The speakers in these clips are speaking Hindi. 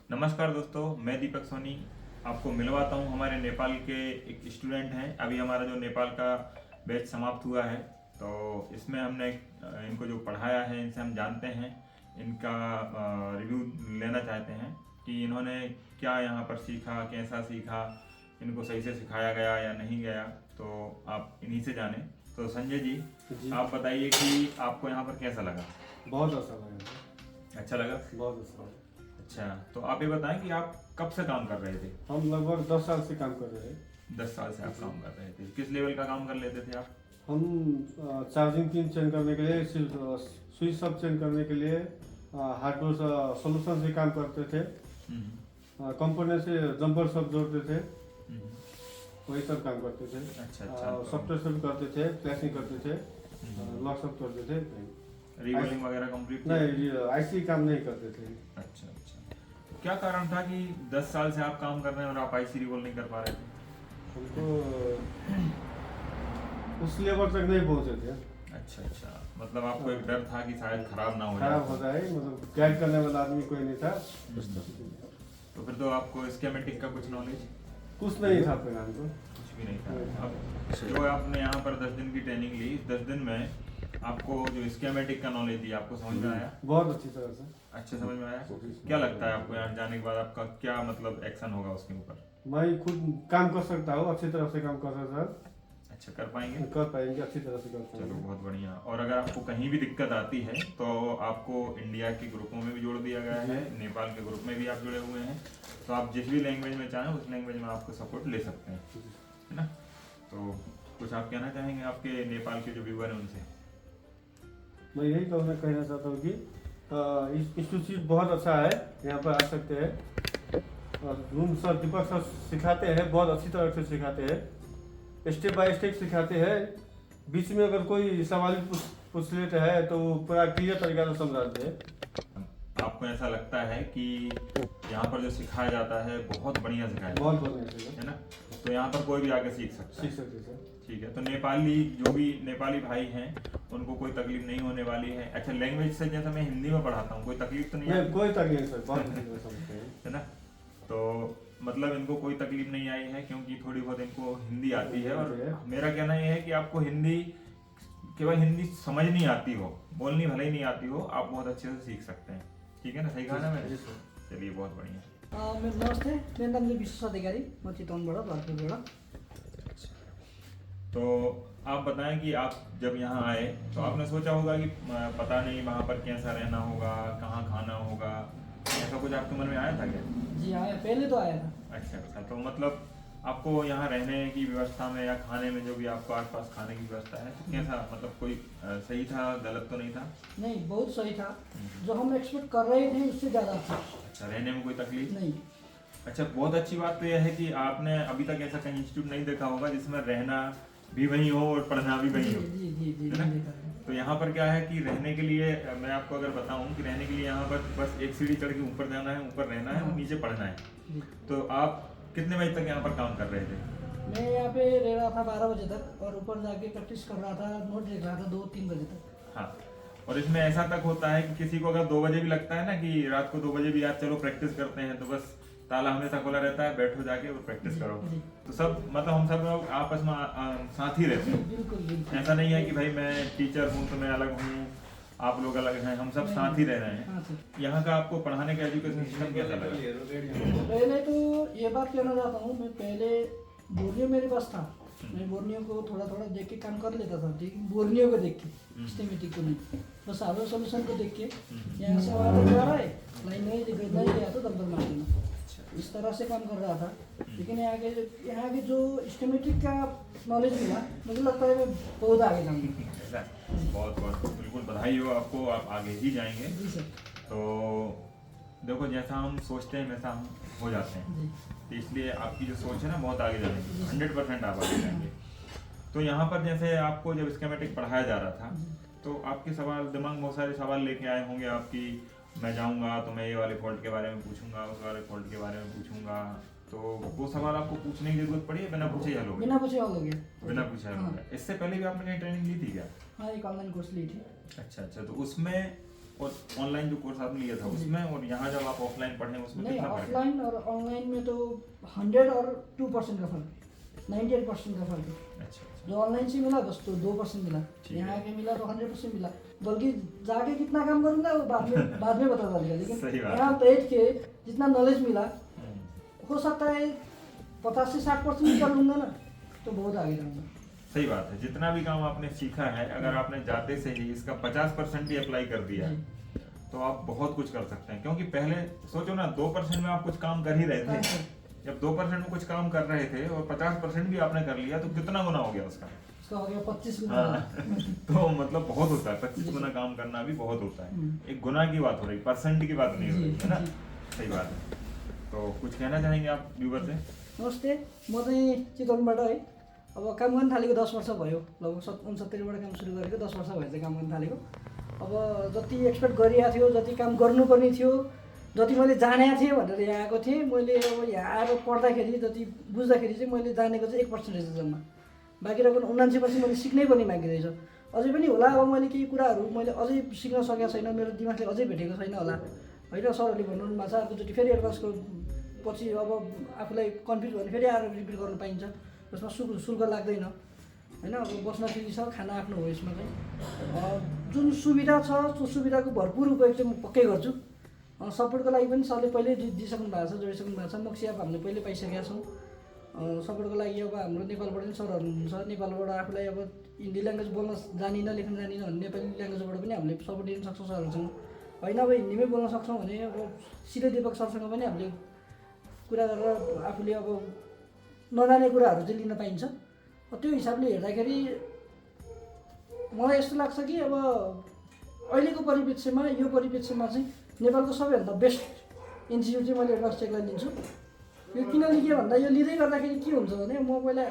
नमस्कार दोस्तों, मैं दीपक सोनी आपको मिलवाता हूं हमारे नेपाल के एक स्टूडेंट हैं। अभी हमारा जो नेपाल का बैच समाप्त हुआ है, तो इसमें हमने इनको जो पढ़ाया है इनसे हम जानते हैं, इनका रिव्यू लेना चाहते हैं कि इन्होंने क्या यहाँ पर सीखा, कैसा सीखा, इनको सही से सिखाया गया या नहीं गया। तो आप इन्हीं से जानें। तो संजय जी, आप बताइए कि आपको यहाँ पर कैसा लगा? बहुत अच्छा लगा। अच्छा लगा? बहुत अच्छा लगा। अच्छा, तो आप ये बताएं कि आप कब से काम कर रहे थे? हम लगभग 10 साल से काम कर रहे हैं। 10 साल से आप काम कर रहे थे। किस लेवल का काम कर लेते थे आप? हम चार्जिंग पिन चेंज करने के लिए, स्विच सब चेंज करने के लिए हार्डवेयर सोल्यूशन से काम करते थे। कंपोनेंट से जंपर सब जोड़ते थे, वही सब काम करते थे। अच्छा। सॉफ्टवेयर सब करते थे, फ्लैशिंग करते थे, लॉक सब करते थे। रीवेलिंग वगैरह कंप्लीट? नहीं, आईसी काम नहीं करते थे। अच्छा। तो क्या कारण था कि 10 साल से आप काम कर रहे हैं और आप आईसी रिवॉल्व नहीं कर पा रहे थे? हमको उस लेवल तक नहीं पहुंचे थे। अच्छा, मतलब आपको एक डर था कि शायद खराब ना हो जाए। खराब हो जाए, मतलब गाइड करने वाला आदमी कोई नहीं था। तो फिर तो आपको स्कीमेटिक का कुछ नॉलेज? कुछ नहीं था फिर हमको। कुछ भी नहीं था। अब जो आपने यहाँ पर 10 दिन की ट्रेनिंग ली, इस 10 दिन में आपको जो स्कीमेटिक का नॉलेज थी, आपको समझ में आया? बहुत अच्छी तरह से। अच्छा, समझ में आया। क्या लगता है आपको यहाँ जाने के बाद आपका क्या मतलब एक्शन होगा उसके ऊपर? मैं खुद काम कर सकता हूँ, अच्छी तरह से काम कर सकता हूँ। अच्छा, कर पाएंगे? कर पाएंगे, अच्छी तरह से कर चलो, पाएंगे। बहुत बढ़िया। और अगर आपको कहीं भी दिक्कत आती है तो आपको इंडिया के ग्रुपों में भी जोड़ दिया गया है, नेपाल के ग्रुप में भी आप जुड़े हुए हैं। तो आप जिस भी लैंग्वेज में चाहें उस लैंग्वेज में आपको सपोर्ट ले सकते हैं, है ना? तो कुछ आप कहना चाहेंगे आपके नेपाल के जो व्यूअर हैं उनसे? मैं यही कहना चाहता हूँ कि इंस्टीट्यूट बहुत अच्छा है, यहाँ पर आ सकते हैं। और रूम सर दीपक सर सिखाते हैं, बहुत अच्छी तरह से सिखाते हैं, स्टेप बाय स्टेप सिखाते हैं। बीच में अगर कोई सवाल पूछ लेते हैं तो वो पूरा क्लियर तरीका से समझाते हैं। आपको ऐसा लगता है कि यहाँ पर जो सिखाया जाता है बहुत बढ़िया सिखाया जाता बहुत बढ़िया है ना? तो यहाँ पर कोई भी आके सीख सकता है। सीख सकते सर। ठीक है, तो नेपाली जो भी नेपाली भाई हैं उनको कोई तकलीफ नहीं होने वाली है। अच्छा, लैंग्वेज से जैसे मैं हिंदी में पढ़ाता हूँ, कोई तकलीफ तो नहीं नहीं, आती? कोई तकलीफ नहीं सर, बहुत अच्छी तरह समझते हैं। है ना? तो मतलब इनको कोई तकलीफ नहीं आई है क्योंकि थोड़ी बहुत इनको हिंदी आती है। और मेरा कहना यह है कि आपको हिंदी, केवल हिंदी समझ नहीं आती हो, बोलनी भले ही नहीं आती हो, आप बहुत अच्छे से सीख सकते हैं। ठीक है ना? सही कहा ना मैंने? चलिए, बहुत बढ़िया। मेरो नमस्ते, मेरो नाम चाहिँ विश्वास अधिकारी, म चितवनबाट, भरतपुरबाट। तो आप बताएं कि आप जब यहाँ आए तो आपने सोचा होगा कि पता नहीं वहाँ पर कैसा रहना होगा, कहाँ खाना होगा, ऐसा कुछ आपके मन में आया था क्या? जी आया, पहले तो आया था। अच्छा, तो मतलब आपको यहाँ रहने की व्यवस्था में या खाने में जो भी आपको आसपास खाने की व्यवस्था है, तो कैसा, मतलब कोई सही था, गलत तो नहीं था? नहीं, बहुत सही था। जो हम एक्सपेक्ट कर रहे थे उससे ज़्यादा था। अच्छा, रहने में कोई तकलीफ नहीं? अच्छा, बहुत अच्छी बात तो यह है कि आपने अभी तक ऐसा कहीं इंस्टीट्यूट नहीं देखा होगा जिसमें रहना भी वहीं हो और पढ़ना भी वहीं हो। जी, है ना? तो यहाँ पर क्या है कि रहने के लिए, मैं आपको अगर बताऊं कि रहने के लिए यहाँ पर बस एक सीढ़ी चढ़ के ऊपर जाना है, ऊपर रहना है और नीचे पढ़ना है। तो आप कितने बजे तक यहाँ पर काम कर रहे थे? मैं यहाँ पे रह रहा था 12 बजे तक, और ऊपर जाके प्रैक्टिस कर रहा था, नोट देख रहा था 2-3 बजे तक। हाँ, और इसमें ऐसा तक होता है कि किसी को अगर 2 बजे भी लगता है ना कि रात को 2 बजे भी यार चलो प्रैक्टिस करते हैं, तो बस ताला हमेशा खुला रहता है, बैठो जाके और प्रैक्टिस करो। तो सब मतलब हम सब लोग आपस में साथ ही रहते हैं। बिल्कुल। ऐसा नहीं है कि भाई मैं टीचर हूँ तो मैं अलग हूँ, आप लोग अलग हैं, हम सब साथ ही रह रहे हैं। यहाँ का आपको पढ़ाने का एजुकेशन सिस्टम कैसा लगा? पहले तो ये बात कहना चाहता हूँ, मैं पहले बोर्नियो मेरे पास था, मैं बोर्नियो को थोड़ा देख के काम कर लेता था, लेकिन बोर्नियो को देख के, सिस्टमेटिक को नहीं, बस हार्डवेयर सॉल्यूशन को देख के यहाँ से वहाँ तक जा रहा है, लाइन नहीं गया तो दम मार देना, इस तरह से काम कर रहा था। लेकिन यहाँ के जो स्कीमेटिक का नॉलेज मिला, मुझे लगता है मैं बहुत आगे जाऊँगा। बहुत बिल्कुल बधाई हो आपको, आप आगे ही जाएंगे। जी सर। तो देखो, जैसा हम सोचते हैं वैसा हम हो जाते हैं, तो इसलिए आपकी जो सोच है ना बहुत आगे जाएंगे, 100% आप आगे जाएंगे। तो यहाँ पर जैसे आपको जब स्कीमेटिक पढ़ाया जा रहा था तो आपके सवाल, दिमाग में बहुत सारे सवाल लेके आए होंगे आपकी, मैं जाऊँगा तो मैं ये वाले फॉल्ट के बारे में पूछूंगा, उस वाले फॉल्ट के बारे में पूछूंगा, तो वो सवाल आपको पूछने की जरूरत पड़ी है? बिना पूछे हल हो गया? बिना पूछे हल हो गया। बिना पूछे हल हो गया। इससे पहले भी आपने कहीं ट्रेनिंग ली थी क्या? हाँ, एक ऑनलाइन कोर्स ली थी। अच्छा, तो उसमें और ऑनलाइन जो कोर्स आपने लिया था उसमें और यहाँ जब आप ऑफलाइन पढ़े उसमें नहीं, कितना फर्क है? ऑफलाइन और ऑनलाइन में तो 100 और 2% का फर्क है, 98% का फर्क है। अच्छा अच्छा। जो ऑनलाइन से मिला बस तो 2% मिला, ठीक यहाँ है। आके मिला तो 100% मिला। बल्कि जाके कितना काम करूँगा वो बाद में बता देगा, लेकिन सही बात यहाँ बैठ के जितना नॉलेज मिला हम्म, हो सकता है 50 से 60% भी कर लूँगा ना तो बहुत आगे जाऊँगा। सही बात है। जितना भी काम आपने सीखा है अगर आपने जाते से ही इसका 50% भी अप्लाई कर दिया तो आप बहुत कुछ कर सकते हैं। क्योंकि पहले सोचो ना 2% में आप कुछ काम कर ही रहे थे, हाँ। जब 2% में कुछ काम कर रहे थे और 50% भी आपने कर लिया तो कितना गुना हो गया उसका। उसका हो गया 25 गुना। हाँ तो मतलब बहुत होता है, 25 गुना काम करना भी बहुत होता है। एक गुना की बात हो रही, परसेंट की बात नहीं हो रही है ना। सही बात है। तो कुछ कहना चाहेंगे आप व्यूवर से? नमस्ते, म चाहिँ चितवनबाट है। अब काम गर्न थालेको 10 वर्ष भयो, लगभग 69बाट काम सुरु गरेको 10 वर्ष भयो चाहिँ काम गर्न थालेको। अब जति एक्सपेक्ट गरिएको थियो, जति काम गर्नुपर्ने थियो, जति मैले जानेको थिएँ भनेर यहाँ आएको थिएँ, मैले अब यहाँ आएर पढ्दाखेरि जति बुझ्दाखेरि चाहिँ मैले जानेको चाहिँ 1% रहेछ जम्मा। बाँकी रहेको 79% मैले सिक्नै पर्ने बाँकी रहेछ। अझै पनि होला अब मैले केही कुराहरू मैले अझै सिक्न सकेको छैन, मेरो दिमागले अझै भेटेको छैन होला होइन। सरहरूले भन्नु भएको छ अर्कोचोटि फेरि एडभान्सको पछि अब आफूलाई कन्फ्युज भयो भने फेरि आएर रिपिट गर्नु पाइन्छ, जसमा शुल्क लाग्दैन होइन। अब बस्न फ्री छ, खाना आफ्नो हो। यसमा चाहिँ जुन सुविधा छ त्यो सुविधाको भरपुर उपयोग चाहिँ म पक्कै गर्छु। सपोर्टको लागि पनि सरले पहिल्यै दिइसक्नु भएको छ, जोडिसक्नु भएको छ। मक्सी अब हामीले पहिल्यै पाइसकेका छौँ। सपोर्टको लागि अब हाम्रो नेपालबाट पनि सरहरू हुनुहुन्छ, नेपालबाट आफूलाई अब हिन्दी ल्याङ्ग्वेज बोल्न जानिनँ, लेख्न जानिनँ भने नेपाली ल्याङ्ग्वेजबाट पनि हामीले सपोर्ट दिन सक्छौँ सरहरूसँग होइन। अब हिन्दीमै बोल्न सक्छौँ भने अब सिधै दिपक सरसँग पनि हामीले कुरा गरेर आफूले अब नजाने कुराहरू चाहिँ लिन पाइन्छ। त्यो हिसाबले हेर्दाखेरि मलाई यस्तो लाग्छ कि अब अहिलेको परिप्रेक्ष्यमा यो परिप्रेक्ष्यमा चाहिँ नेपालको सबैभन्दा बेस्ट इन्स्टिट्युट चाहिँ मैले एडभान्स टेकलाई लिन्छु। यो किन लिएँ भन्दा यो लिँदै गर्दाखेरि के हुन्छ भने म पहिला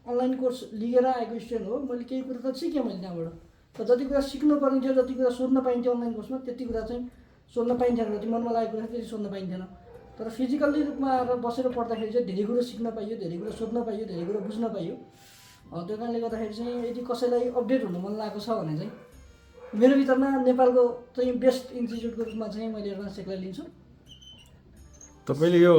अनलाइन कोर्स लिएर आएको स्टुडेन्ट हो, मैले केही कुरा त सिकेँ मैले त्यहाँबाट। तर जति कुरा सिक्नु पर्ने थियो, जति कुरा सोध्न पाइन्थ्यो अनलाइन कोर्समा त्यति कुरा चाहिँ सोध्न पाइन्थेन, जति मनमा लागेको कुरा त्यति सोध्न पाइन्थेन। तर फिजिकल्ली रूपमा आएर बसेर पढ्दाखेरि चाहिँ धेरै कुरो सिक्न पाइयो, धेरै कुरो सोध्न पाइयो, धेरै कुरो बुझ्न पाइयो। त्यो कारणले गर्दाखेरि चाहिँ यदि कसैलाई अपडेट हुनु मन लागेको छ भने चाहिँ मेरो भित्रमा नेपालको चाहिँ बेस्ट इन्स्टिट्युटको रूपमा चाहिँ मैले एडभान्स टेकलाई लिन्छु। तपाईँले यो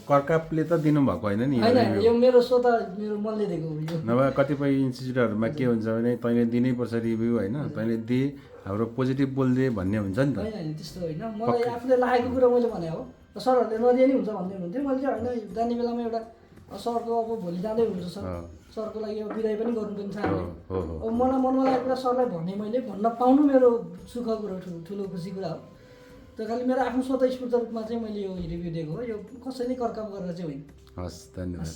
करकापले त दिनुभएको होइन नि? होइन, यो मेरो स्वतः मेरो मनले दिएको हो यो। नभए कतिपय इन्स्टिट्युटहरूमा के हुन्छ भने तैँले दिनैपर्छ रिभ्यू होइन, तैँले दे हाम्रो पोजिटिभ बोलिदिए भन्ने हुन्छ नि त। होइन त्यस्तो होइन, मलाई आफूले लागेको कुरा मैले भने हो। सरहरूले नदिए नि हुन्छ भन्ने हुन्थ्यो, मैले चाहिँ होइन जाने बेलामा एउटा सरको अब भोलि जाँदै हुन्छ सरको लागि अब बिदाई पनि गर्नुपर्ने छ हामीले। अब मलाई मनमा लागेको कुरा सरलाई भने मैले भन्न पाउनु मेरो सुख कुरो, ठुलो खुसी कुरा हो। त्यो खालि मेरो आफ्नो स्वतः स्फूर्त रूपमा चाहिँ मैले यो रिभ्यू दिएको हो, यो कसैले करकाप गरेर चाहिँ होइन। हस्, धन्यवाद।